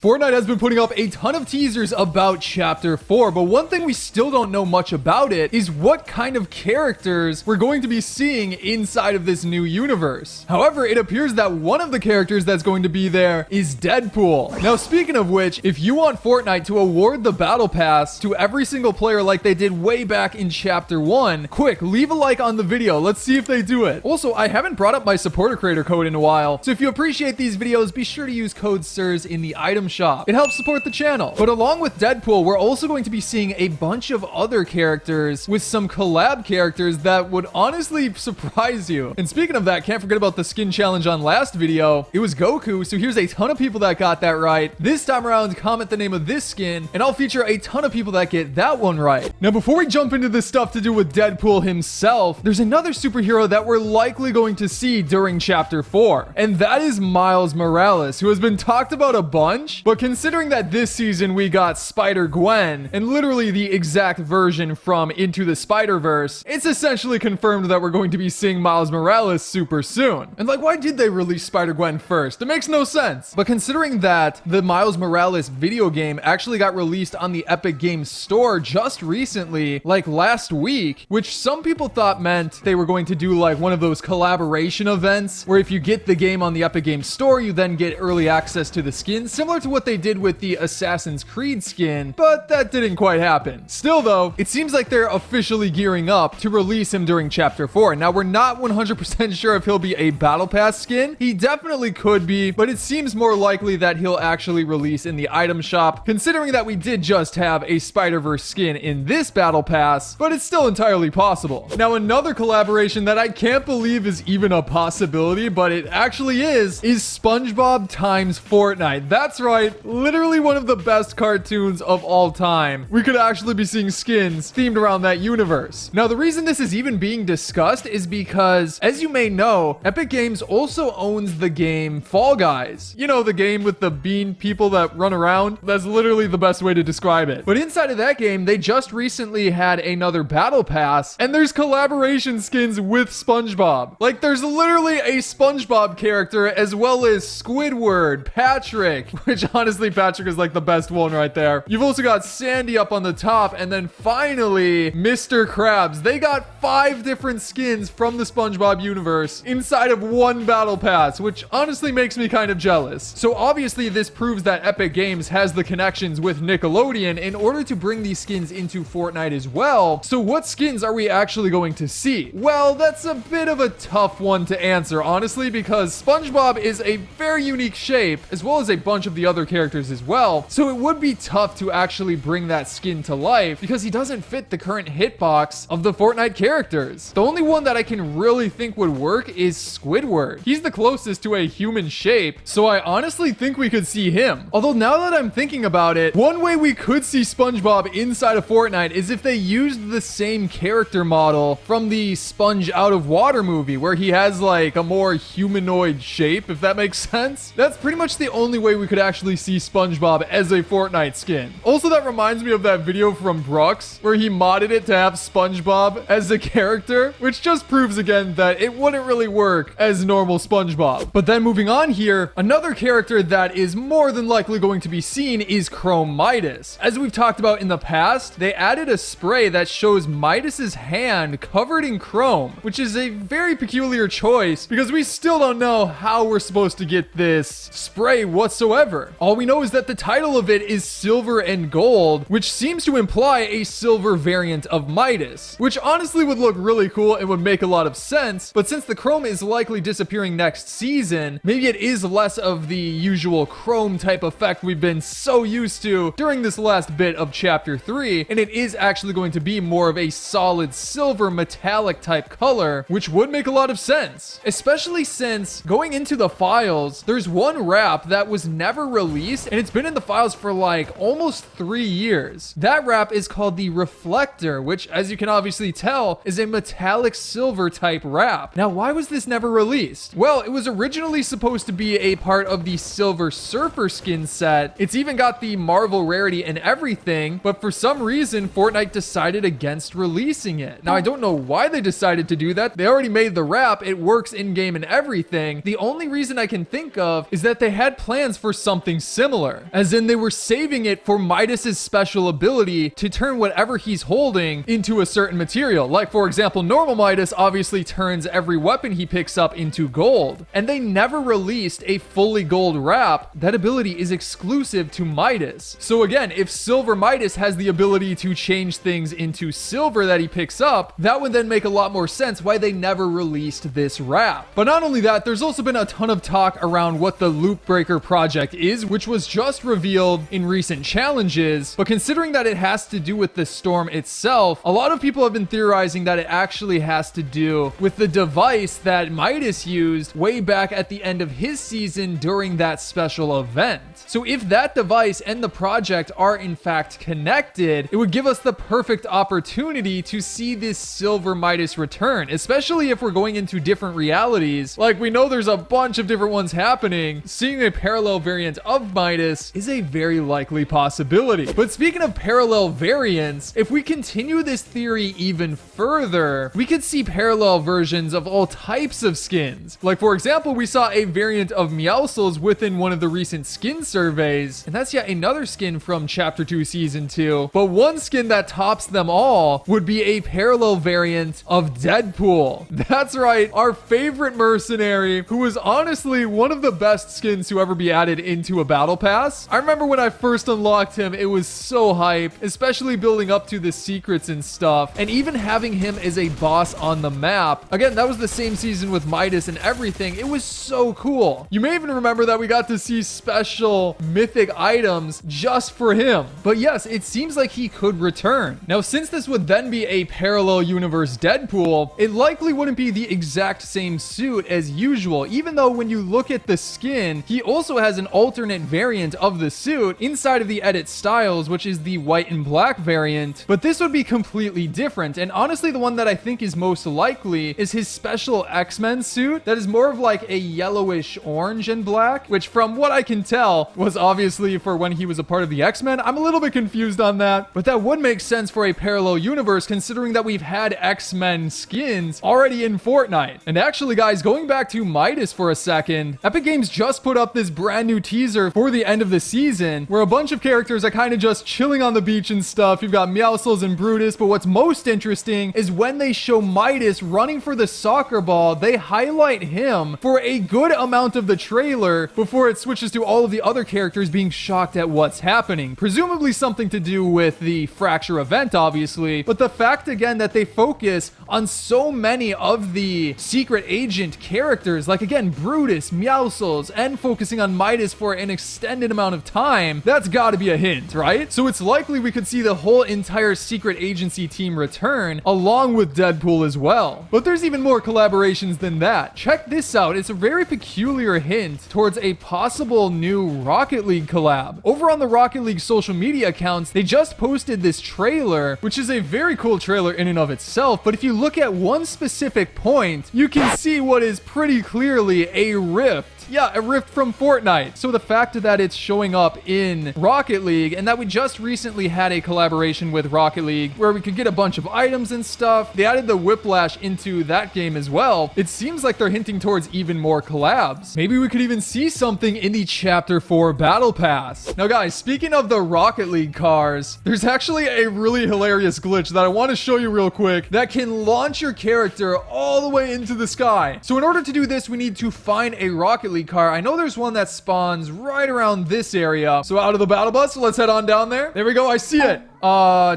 Fortnite has been putting up a ton of teasers about Chapter 4, but one thing we still don't know much about it is what kind of characters we're going to be seeing inside of this new universe. However, it appears that one of the characters that's going to be there is Deadpool. Now, speaking of which, if you want Fortnite to award the Battle Pass to every single player like they did way back in Chapter 1, quick, leave a like on the video. Let's see if they do it. Also, I haven't brought up my supporter creator code in a while, so if you appreciate these videos, be sure to use code SIRS in the item shop. It helps support the channel. But along with Deadpool, we're also going to be seeing a bunch of other characters with some collab characters that would honestly surprise you. And speaking of that, can't forget about the skin challenge on last video. It was Goku, so here's a ton of people that got that right. This time around, comment the name of this skin, and I'll feature a ton of people that get that one right. Now, before we jump into the stuff to do with Deadpool himself, there's another superhero that we're likely going to see during Chapter 4, and that is Miles Morales, who has been talked about a bunch, but considering that this season we got Spider-Gwen, and literally the exact version from Into the Spider-Verse, it's essentially confirmed that we're going to be seeing Miles Morales super soon. And like, why did they release Spider-Gwen first? It makes no sense. But considering that the Miles Morales video game actually got released on the Epic Games Store just recently, like last week, which some people thought meant they were going to do like one of those collaboration events, where if you get the game on the Epic Games Store, you then get early access to the skins, similar to what they did with the Assassin's Creed skin, but that didn't quite happen. Still though, it seems like they're officially gearing up to release him during Chapter 4. Now, we're not 100% sure if he'll be a Battle Pass skin. He definitely could be, but it seems more likely that he'll actually release in the item shop, considering that we did just have a Spider-Verse skin in this Battle Pass, but it's still entirely possible. Now, another collaboration that I can't believe is even a possibility, but it actually is Spongebob times Fortnite. That's right. Literally one of the best cartoons of all time. We could actually be seeing skins themed around that universe. Now, the reason this is even being discussed is because, as you may know, Epic Games also owns the game Fall Guys. You know, the game with the bean people that run around? That's literally the best way to describe it. But inside of that game, they just recently had another Battle Pass, and there's collaboration skins with Spongebob. Like, there's literally a Spongebob character as well as Squidward, Patrick, which honestly, Patrick is like the best one right there. You've also got Sandy up on the top, and then finally, Mr. Krabs. They got 5 different skins from the SpongeBob universe inside of one Battle Pass, which honestly makes me kind of jealous. So obviously, this proves that Epic Games has the connections with Nickelodeon in order to bring these skins into Fortnite as well. So what skins are we actually going to see? Well, that's a bit of a tough one to answer, honestly, because SpongeBob is a very unique shape, as well as a bunch of the other characters as well. So it would be tough to actually bring that skin to life because he doesn't fit the current hitbox of the Fortnite characters. The only one that I can really think would work is Squidward. He's the closest to a human shape, so I honestly think we could see him. Although now that I'm thinking about it, one way we could see SpongeBob inside of Fortnite is if they used the same character model from the Sponge Out of Water movie, where he has like a more humanoid shape, if that makes sense. That's pretty much the only way we could actually see SpongeBob as a Fortnite skin. Also, that reminds me of that video from Brooks where he modded it to have SpongeBob as a character, which just proves again that it wouldn't really work as normal SpongeBob. But then moving on here, another character that is more than likely going to be seen is Chrome Midas. As we've talked about in the past, they added a spray that shows Midas's hand covered in chrome, which is a very peculiar choice because we still don't know how we're supposed to get this spray whatsoever. All we know is that the title of it is Silver and Gold, which seems to imply a silver variant of Midas, which honestly would look really cool and would make a lot of sense. But since the chrome is likely disappearing next season, maybe it is less of the usual chrome type effect we've been so used to during this last bit of Chapter 3, and it is actually going to be more of a solid silver metallic type color, which would make a lot of sense, especially since going into the files, there's one wrap that was never released, and it's been in the files for like almost 3 years. That wrap is called the Reflector, which, as you can obviously tell, is a metallic silver type wrap. Now, why was this never released? Well, it was originally supposed to be a part of the Silver Surfer skin set. It's even got the Marvel rarity and everything, but for some reason, Fortnite decided against releasing it. Now, I don't know why they decided to do that. They already made the wrap. It works in-game and everything. The only reason I can think of is that they had plans for something something similar, as in they were saving it for Midas's special ability to turn whatever he's holding into a certain material. Like, for example, normal Midas obviously turns every weapon he picks up into gold, and they never released a fully gold wrap. That ability is exclusive to Midas. So again, if Silver Midas has the ability to change things into silver that he picks up, that would then make a lot more sense why they never released this wrap. But not only that, there's also been a ton of talk around what the Loop Breaker project is, which was just revealed in recent challenges. But considering that it has to do with the storm itself, a lot of people have been theorizing that it actually has to do with the device that Midas used way back at the end of his season during that special event. So if that device and the project are in fact connected, it would give us the perfect opportunity to see this Silver Midas return, especially if we're going into different realities. Like, we know there's a bunch of different ones happening. Seeing a parallel variant of Midas is a very likely possibility. But speaking of parallel variants, if we continue this theory even further, we could see parallel versions of all types of skins. Like, for example, we saw a variant of Meowscles within one of the recent skin surveys, and that's yet another skin from Chapter 2 Season 2. But one skin that tops them all would be a parallel variant of Deadpool. That's right, our favorite mercenary, who was honestly one of the best skins to ever be added into a battle pass. I remember when I first unlocked him, it was so hype, especially building up to the secrets and stuff, and even having him as a boss on the map. Again, that was the same season with Midas and everything. It was so cool. You may even remember that we got to see special mythic items just for him. But yes, it seems like he could return. Now, since this would then be a parallel universe Deadpool, it likely wouldn't be the exact same suit as usual, even though when you look at the skin, he also has an alternate variant of the suit inside of the edit styles, which is the white and black variant. But this would be completely different, and honestly the one that I think is most likely is his special X-Men suit that is more of like a yellowish orange and black, which from what I can tell was obviously for when he was a part of the X-Men. I'm a little bit confused on that, but that would make sense for a parallel universe considering that we've had X-Men skins already in Fortnite. And actually guys, going back to Midas for a second, Epic Games just put up this brand new teaser for the end of the season where a bunch of characters are kind of just chilling on the beach and stuff. You've got Meowscles and Brutus, but what's most interesting is when they show Midas running for the soccer ball, they highlight him for a good amount of the trailer before it switches to all of the other characters being shocked at what's happening. Presumably something to do with the Fracture event, obviously, but the fact again that they focus on so many of the secret agent characters, like again, Brutus, Meowscles, and focusing on Midas for an extended amount of time, that's got to be a hint, right? So it's likely we could see the whole entire secret agency team return along with Deadpool as well. But there's even more collaborations than that. Check this out. It's a very peculiar hint towards a possible new Rocket League collab. Over on the Rocket League social media accounts, they just posted this trailer, which is a very cool trailer in and of itself, but if you look at one specific point, you can see what is pretty clearly a rift. Yeah, a rift from Fortnite. So the fact that it's showing up in Rocket League and that we just recently had a collaboration with Rocket League where we could get a bunch of items and stuff. They added the Whiplash into that game as well. It seems like they're hinting towards even more collabs. Maybe we could even see something in the Chapter 4 Battle Pass. Now guys, speaking of the Rocket League cars, there's actually a really hilarious glitch that I want to show you real quick that can launch your character all the way into the sky. So in order to do this, we need to find a Rocket League car. I know there's one that spawns right around this area. So out of the battle bus, let's head on down there. There we go. I see it.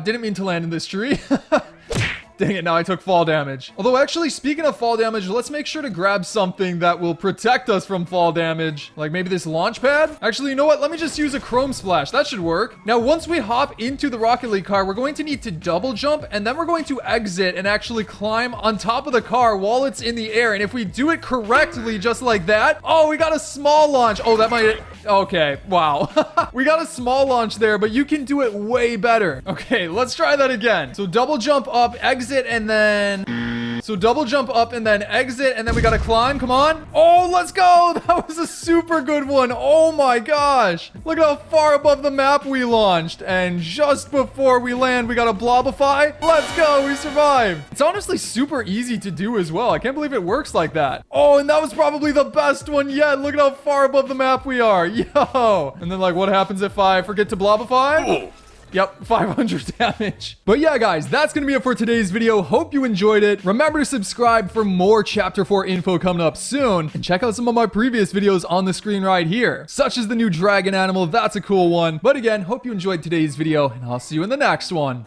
Didn't mean to land in this tree. Dang it, now I took fall damage. Although actually, speaking of fall damage, let's make sure to grab something that will protect us from fall damage. Like maybe this launch pad? Actually, you know what? Let me just use a Chrome Splash. That should work. Now, once we hop into the Rocket League car, we're going to need to double jump, and then we're going to exit and actually climb on top of the car while it's in the air. And if we do it correctly, just like that, oh, we got a small launch. Oh, that might... Okay, wow. We got a small launch there, but you can do it way better. Okay, let's try that again. So double jump up, exit, and then... So double jump up and then exit, and then we gotta climb. Come on. Oh, let's go. That was a super good one. Oh my gosh. Look at how far above the map we launched. And just before we land, we gotta blobify. Let's go. We survived. It's honestly super easy to do as well. I can't believe it works like that. Oh, and that was probably the best one yet. Look at how far above the map we are. Yo. And then like, what happens if I forget to blobify? Yep, 500 damage. But yeah, guys, that's going to be it for today's video. Hope you enjoyed it. Remember to subscribe for more Chapter 4 info coming up soon. And check out some of my previous videos on the screen right here, such as the new dragon animal. That's a cool one. But again, hope you enjoyed today's video, and I'll see you in the next one.